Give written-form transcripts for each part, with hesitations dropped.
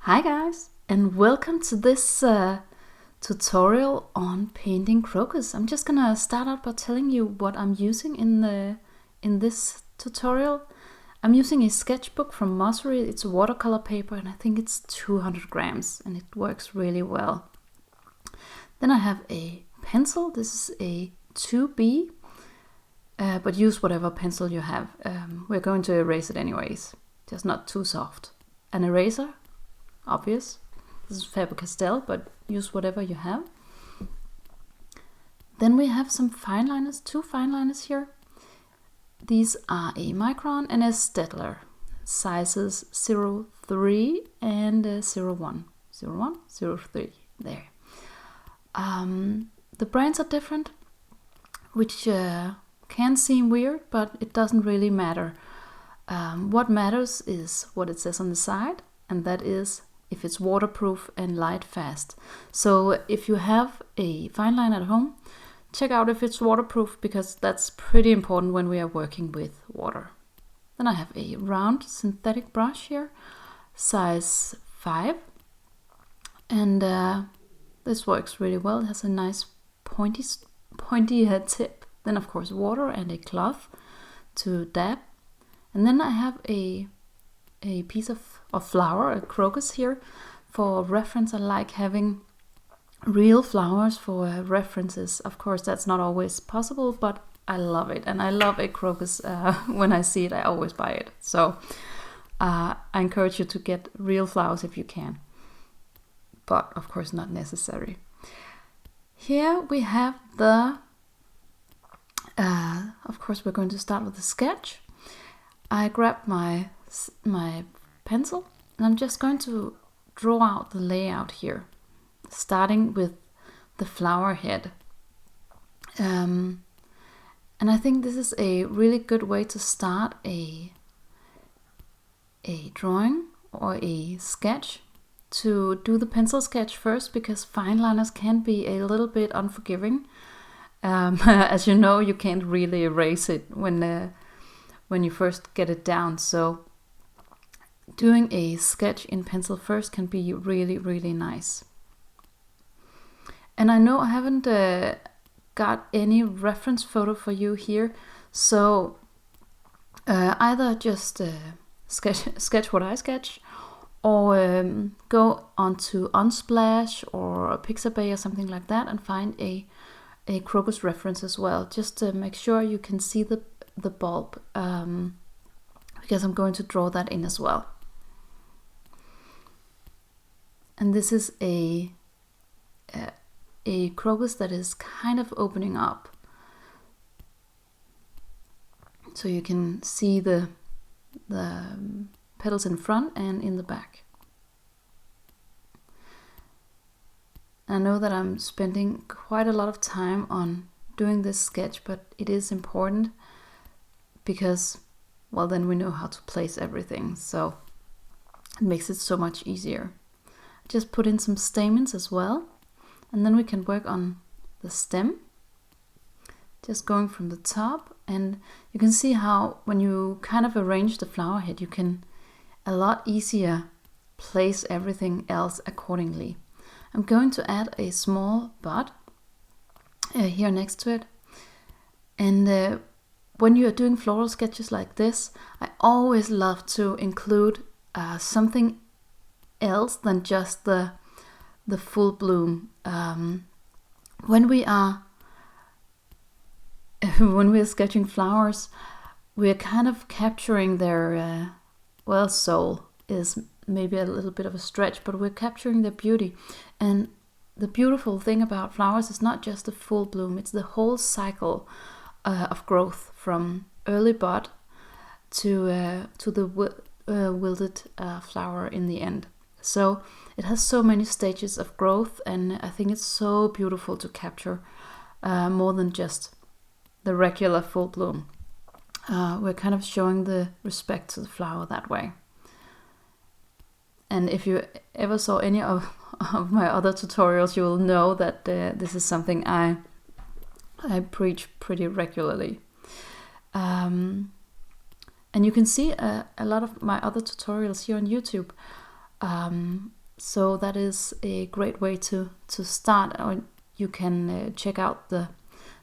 Hi guys, and welcome to this tutorial on painting crocus. I'm just gonna start out by telling you what I'm using in this tutorial. I'm using a sketchbook from Mossery. It's a watercolor paper and I think it's 200 grams and it works really well. Then I have a pencil. This is a 2B, but use whatever pencil you have. We're going to erase it anyways, just not too soft. An eraser. Obvious. This is Faber-Castell, but use whatever you have. Then we have some fineliners, two fineliners here. These are a micron and a Staedtler, sizes 03 and 01. 01, 03, there. The brands are different, which can seem weird, but it doesn't really matter. What matters is what it says on the side, and that is if it's waterproof and light fast. So if you have a fine line at home, check out if it's waterproof, because that's pretty important when we are working with water. Then I have a round synthetic brush here, size 5, and this works really well. It has a nice pointy head tip. Then of course water and a cloth to dab. And then I have a piece of flower, a crocus here, for reference. I like having real flowers for references. Of course, that's not always possible, but I love it, and I love a crocus. When I see it, I always buy it. So I encourage you to get real flowers if you can, but of course not necessary. Here we have the, of course we're going to start with the sketch. I grabbed my pencil and I'm just going to draw out the layout here, starting with the flower head. And I think this is a really good way to start a drawing or a sketch, to do the pencil sketch first, because fine liners can be a little bit unforgiving. As you know, you can't really erase it when you first get it down. So doing a sketch in pencil first can be really, really nice. And I know I haven't got any reference photo for you here, so either just sketch what I sketch, or go onto Unsplash or Pixabay or something like that and find a crocus reference as well, just to make sure you can see the bulb, because I'm going to draw that in as well. And this is a crocus that is kind of opening up, so you can see the petals in front and in the back. I know that I'm spending quite a lot of time on doing this sketch, but it is important, because, well, then we know how to place everything, so it makes it so much easier. Just put in some stamens as well, and then we can work on the stem, just going from the top. And you can see how when you kind of arrange the flower head, you can a lot easier place everything else accordingly. I'm going to add a small bud here next to it, and when you are doing floral sketches like this, I always love to include something else than just the full bloom. When we are sketching flowers, we are kind of capturing their soul is maybe a little bit of a stretch, but we're capturing their beauty. And the beautiful thing about flowers is not just the full bloom; it's the whole cycle of growth, from early bud to the wilted flower in the end. So it has so many stages of growth, and I think it's so beautiful to capture more than just the regular full bloom. We're kind of showing the respect to the flower that way. And if you ever saw any of my other tutorials, you will know that this is something I preach pretty regularly. And you can see a lot of my other tutorials here on YouTube. So that is a great way to start. Or you can check out the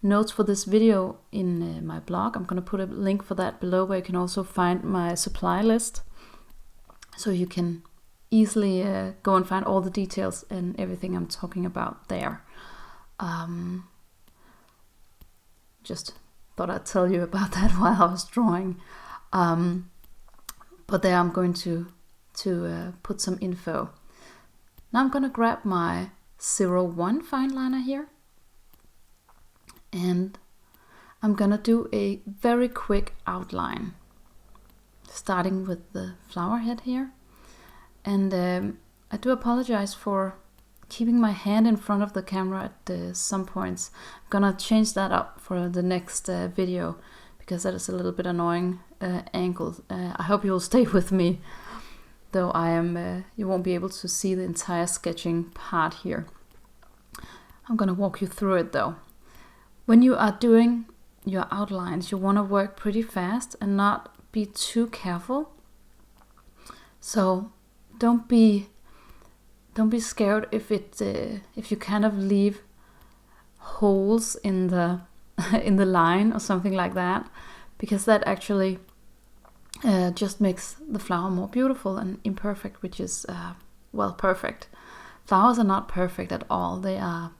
notes for this video in my blog. I'm going to put a link for that below, where you can also find my supply list, so you can easily go and find all the details and everything I'm talking about there. Just thought I'd tell you about that while I was drawing. But there I'm going to put some info. Now I'm going to grab my 01 Fineliner here, and I'm going to do a very quick outline, starting with the flower head here. And I do apologize for keeping my hand in front of the camera at some points. I'm gonna change that up for the next video, because that is a little bit annoying angle. I hope you'll stay with me, though you won't be able to see the entire sketching part here. I'm gonna walk you through it though. When you are doing your outlines, you want to work pretty fast and not be too careful. So don't be scared if you kind of leave holes in the in the line or something like that, because that actually just makes the flower more beautiful and imperfect, which is well, perfect. Flowers are not perfect at all. They are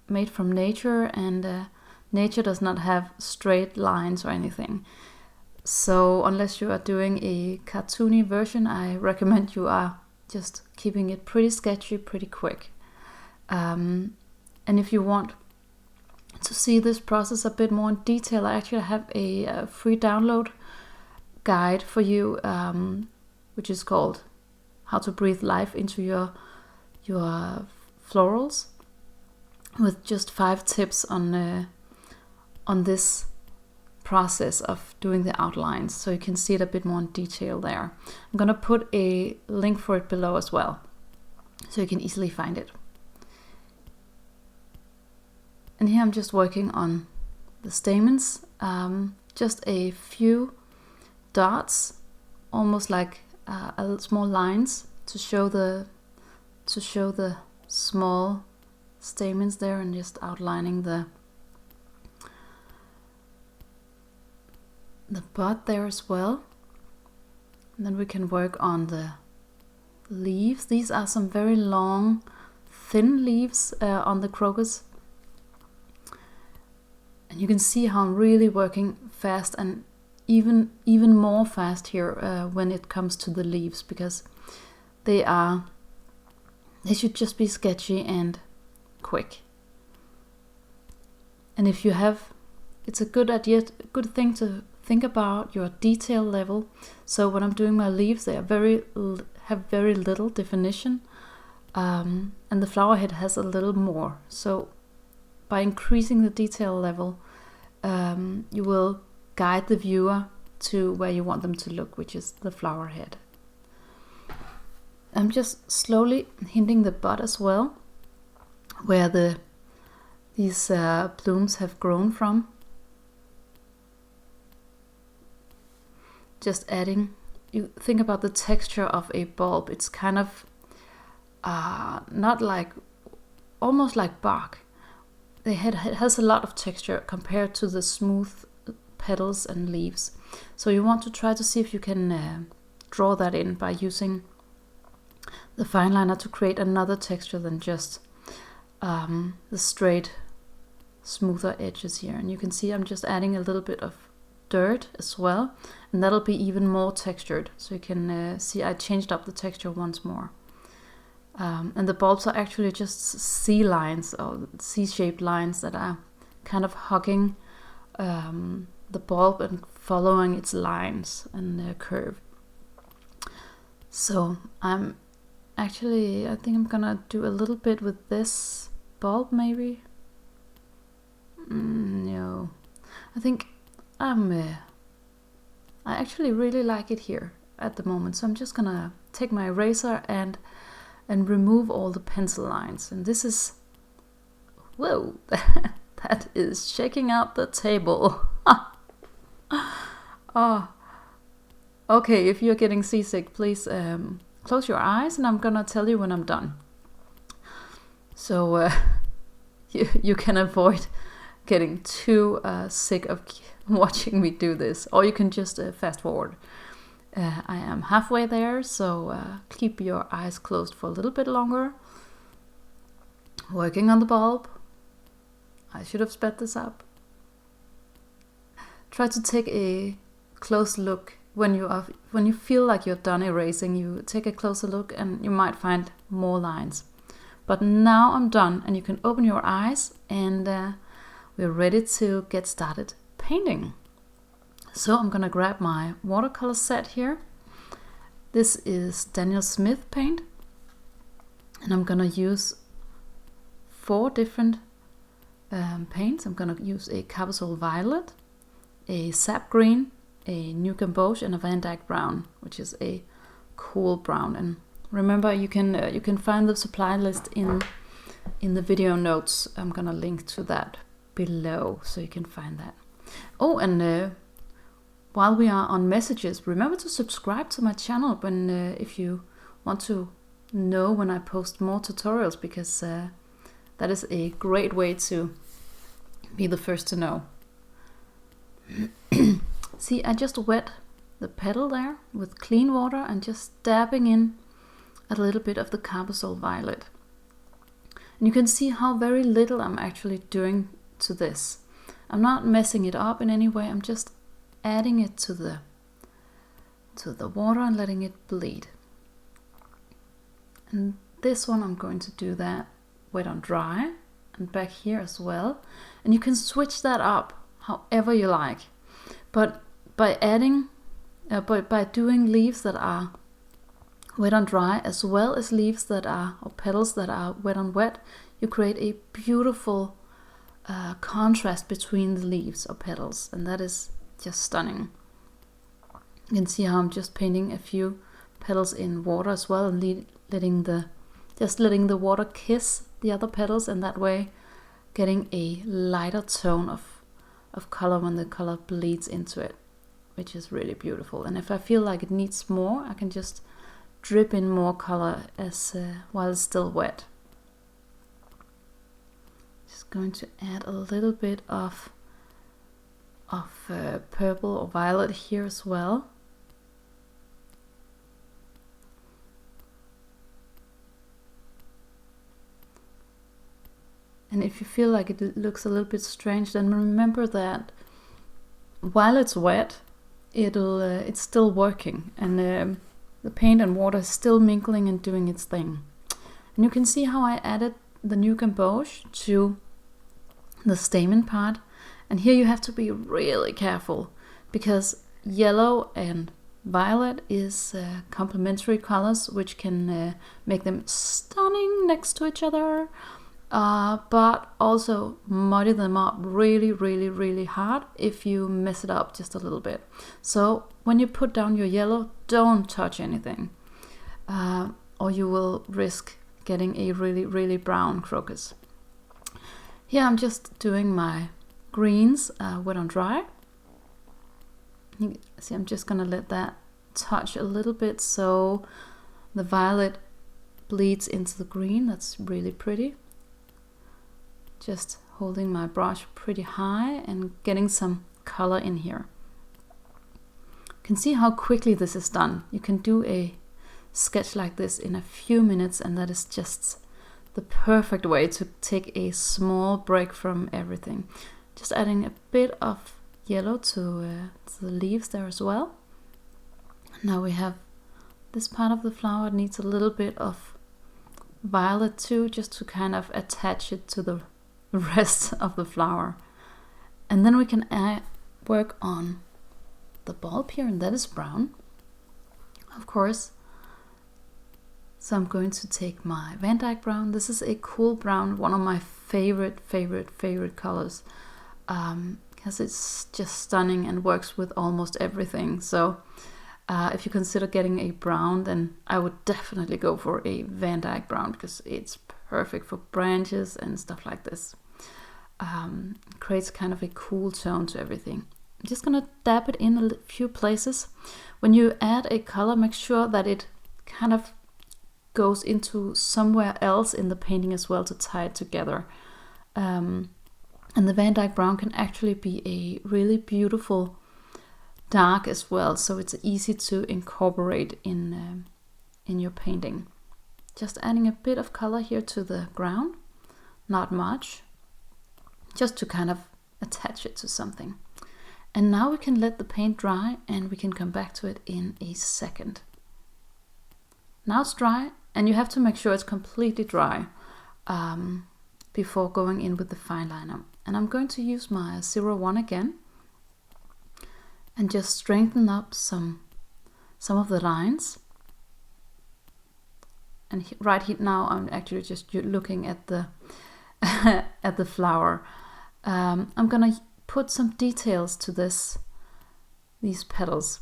made from nature, and nature does not have straight lines or anything. So unless you are doing a cartoony version, I recommend you are just keeping it pretty sketchy, pretty quick. And if you want to see this process a bit more in detail, I actually have a free download guide for you, which is called How to Breathe Life into Your Florals, with just 5 tips on this process of doing the outlines, so you can see it a bit more in detail there. I'm gonna put a link for it below as well, so you can easily find it. And here I'm just working on the stamens, just a few dots, almost like small lines to show the small stamens there, and just outlining the bud there as well. And then we can work on the leaves. These are some very long, thin leaves on the crocus. And you can see how I'm really working fast, and even more fast here when it comes to the leaves, because they should just be sketchy and quick. And if you have, it's a good thing to think about your detail level. So when I'm doing my leaves, they are have very little definition, and the flower head has a little more. So by increasing the detail level, you will guide the viewer to where you want them to look, which is the flower head. I'm just slowly hinting the bud as well, where these blooms have grown from. Just adding, you think about the texture of a bulb. It's kind of not like, almost like bark. It has a lot of texture compared to the smooth petals and leaves. So you want to try to see if you can draw that in by using the Fineliner to create another texture than just the straight, smoother edges here. And you can see I'm just adding a little bit of dirt as well, and that'll be even more textured. So you can see I changed up the texture once more. And the bulbs are actually just C-lines, or C-shaped lines that are kind of hugging the bulb and following its lines and curve. So I think I'm gonna do a little bit with this bulb maybe. No, I think I actually really like it here at the moment. So I'm just gonna take my eraser and remove all the pencil lines. And this is, whoa, that is shaking out the table. Oh, okay, if you're getting seasick, please close your eyes and I'm gonna tell you when I'm done. So you can avoid getting too sick of watching me do this, or you can just fast forward. I am halfway there, so keep your eyes closed for a little bit longer. Working on the bulb. I should have sped this up. Try to take a close look when you feel like you're done erasing. You take a closer look and you might find more lines. But now I'm done, and you can open your eyes, and we're ready to get started painting. So I'm gonna grab my watercolor set here. This is Daniel Smith paint, and I'm gonna use 4 different paints. I'm gonna use a Carbazole Violet, a Sap Green, a New Gamboge, and a Van Dyke Brown, which is a cool brown. And remember, you can find the supply list in the video notes. I'm gonna link to that below so you can find that. Oh, and while we are on messages, remember to subscribe to my channel when if you want to know when I post more tutorials, because that is a great way to be the first to know. See, I just wet the petal there with clean water and just dabbing in a little bit of the Carbazole Violet. And you can see how very little I'm actually doing to this. I'm not messing it up in any way, I'm just adding it to the water and letting it bleed. And this one I'm going to do that wet on dry, and back here as well. And you can switch that up however you like. But by adding, by doing leaves that are wet on dry as well as leaves that are, or petals that are wet on wet, you create a beautiful contrast between the leaves or petals, and that is just stunning. You can see how I'm just painting a few petals in water as well, and letting the water kiss the other petals, and that way getting a lighter tone of color when the color bleeds into it, which is really beautiful. And if I feel like it needs more, I can just drip in more color as while it's still wet. Just going to add a little bit of purple or violet here as well. And if you feel like it looks a little bit strange, then remember that while it's wet, it's still working, and the paint and water is still mingling and doing its thing. And you can see how I added the New Gamboge to the stamen part. And here you have to be really careful, because yellow and violet is complementary colors, which can make them stunning next to each other. But also muddy them up really, really, really hard if you mess it up just a little bit. So when you put down your yellow, don't touch anything, or you will risk getting a really, really brown crocus. Here I'm just doing my greens wet on dry. You see, I'm just gonna let that touch a little bit so the violet bleeds into the green. That's really pretty. Just holding my brush pretty high and getting some color in here. You can see how quickly this is done. You can do a sketch like this in a few minutes, and that is just the perfect way to take a small break from everything. Just adding a bit of yellow to the leaves there as well. Now we have this part of the flower. It needs a little bit of violet too, just to kind of attach it to the rest of the flower. And then we can work on the bulb here, and that is brown, of course. So I'm going to take my Van Dyke Brown. This is a cool brown, one of my favorite colors, because it's just stunning and works with almost everything. So if you consider getting a brown, then I would definitely go for a Van Dyke Brown, because it's perfect for branches and stuff like this. Creates kind of a cool tone to everything. I'm just gonna dab it in a few places. When you add a color, make sure that it kind of goes into somewhere else in the painting as well to tie it together. And the Van Dyke Brown can actually be a really beautiful dark as well, so it's easy to incorporate in your painting. Just adding a bit of color here to the ground, not much, just to kind of attach it to something. And now we can let the paint dry and we can come back to it in a second. Now it's dry, and you have to make sure it's completely dry before going in with the fineliner. And I'm going to use my 01 again and just strengthen up some of the lines. And right here now I'm actually just looking at the at the flower. I'm gonna put some details to these petals,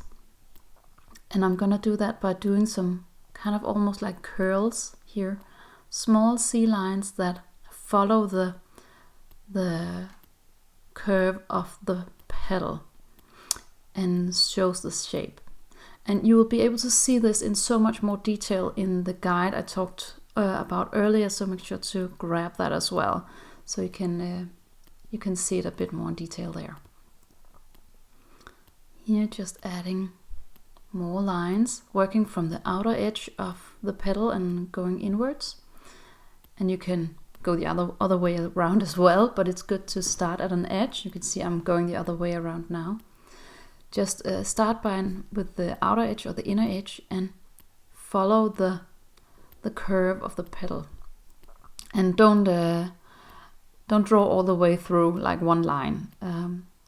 and I'm gonna do that by doing some kind of almost like curls here, small C lines that follow the curve of the petal and shows the shape. And you will be able to see this in so much more detail in the guide I talked about earlier, so make sure to grab that as well, so you can see it a bit more in detail there. Here just adding more lines, working from the outer edge of the petal and going inwards. And you can go the other way around as well, but it's good to start at an edge. You can see I'm going the other way around now. Just start with the outer edge or the inner edge and follow the curve of the petal. And don't draw all the way through like one line.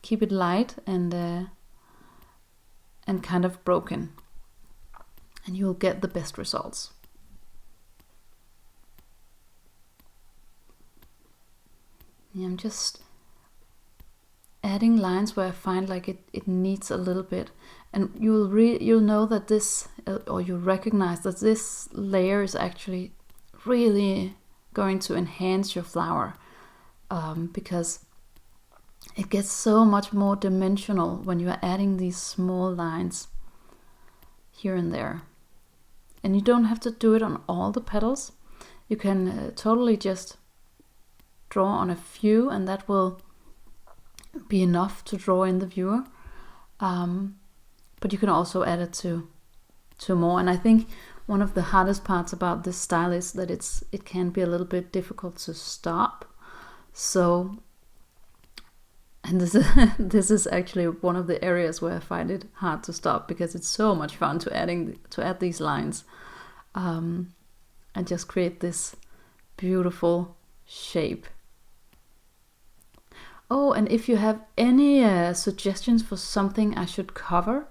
Keep it light and kind of broken, and you'll get the best results. Yeah, I'm just adding lines where I find like it needs a little bit, and you'll know that this, or you'll recognize that this layer is actually really going to enhance your flower, because it gets so much more dimensional when you are adding these small lines here and there. And you don't have to do it on all the petals. You can totally just draw on a few, and that will be enough to draw in the viewer. But you can also add it to more. And I think one of the hardest parts about this style is that it can be a little bit difficult to stop. So, and this is actually one of the areas where I find it hard to stop, because it's so much fun to add these lines and just create this beautiful shape. Oh, and if you have any suggestions for something I should cover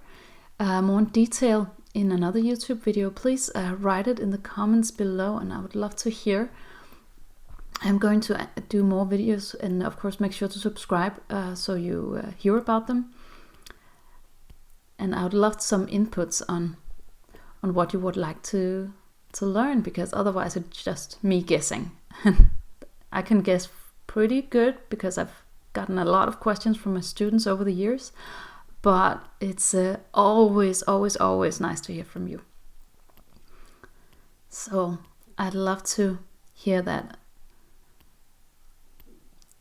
more in detail in another YouTube video, please write it in the comments below, and I would love to hear. I'm going to do more videos, and of course make sure to subscribe so you hear about them. And I would love some inputs on what you would like to learn, because otherwise it's just me guessing. I can guess pretty good because I've gotten a lot of questions from my students over the years, but it's always nice to hear from you. So I'd love to hear that.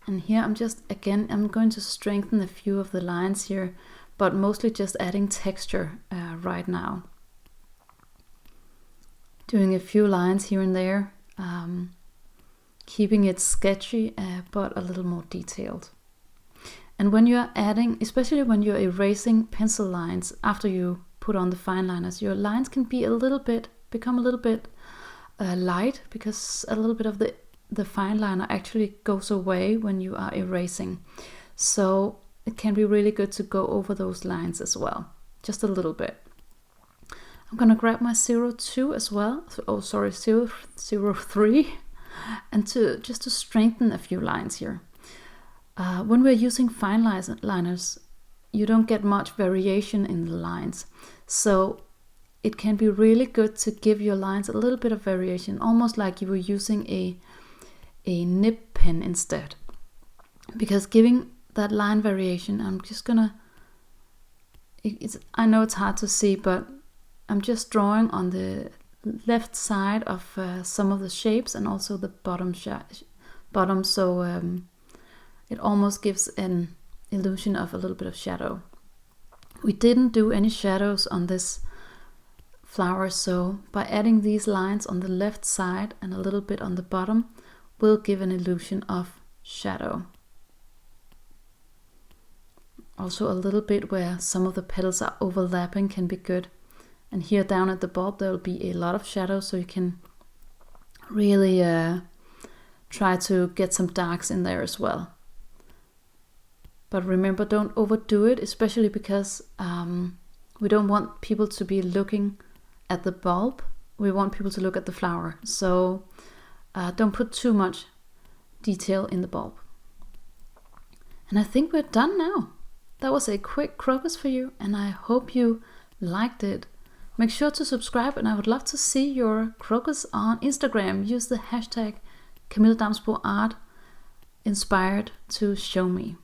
And here I'm going to strengthen a few of the lines here, but mostly just adding texture right now. Doing a few lines here and there, keeping it sketchy, but a little more detailed. And when you're adding, especially when you're erasing pencil lines after you put on the fine liners, your lines can be become a little bit light, because a little bit of the fine liner actually goes away when you are erasing. So it can be really good to go over those lines as well, just a little bit. I'm gonna grab my 02 as well, 003, and just to strengthen a few lines here. When we're using fine liners, you don't get much variation in the lines, so it can be really good to give your lines a little bit of variation, almost like you were using a nib pen instead. Because giving that line variation, I'm just gonna, I know it's hard to see, but I'm just drawing on the left side of some of the shapes and also the bottom, so it almost gives an illusion of a little bit of shadow. We didn't do any shadows on this flower, so by adding these lines on the left side and a little bit on the bottom will give an illusion of shadow. Also a little bit where some of the petals are overlapping can be good. And here down at the bulb there will be a lot of shadow, so you can really try to get some darks in there as well. But remember, don't overdo it, especially because we don't want people to be looking at the bulb. We want people to look at the flower. So don't put too much detail in the bulb. And I think we're done now. That was a quick crocus for you, and I hope you liked it. Make sure to subscribe, and I would love to see your crocus on Instagram. Use the hashtag Camille Damsbo Art Inspired to show me.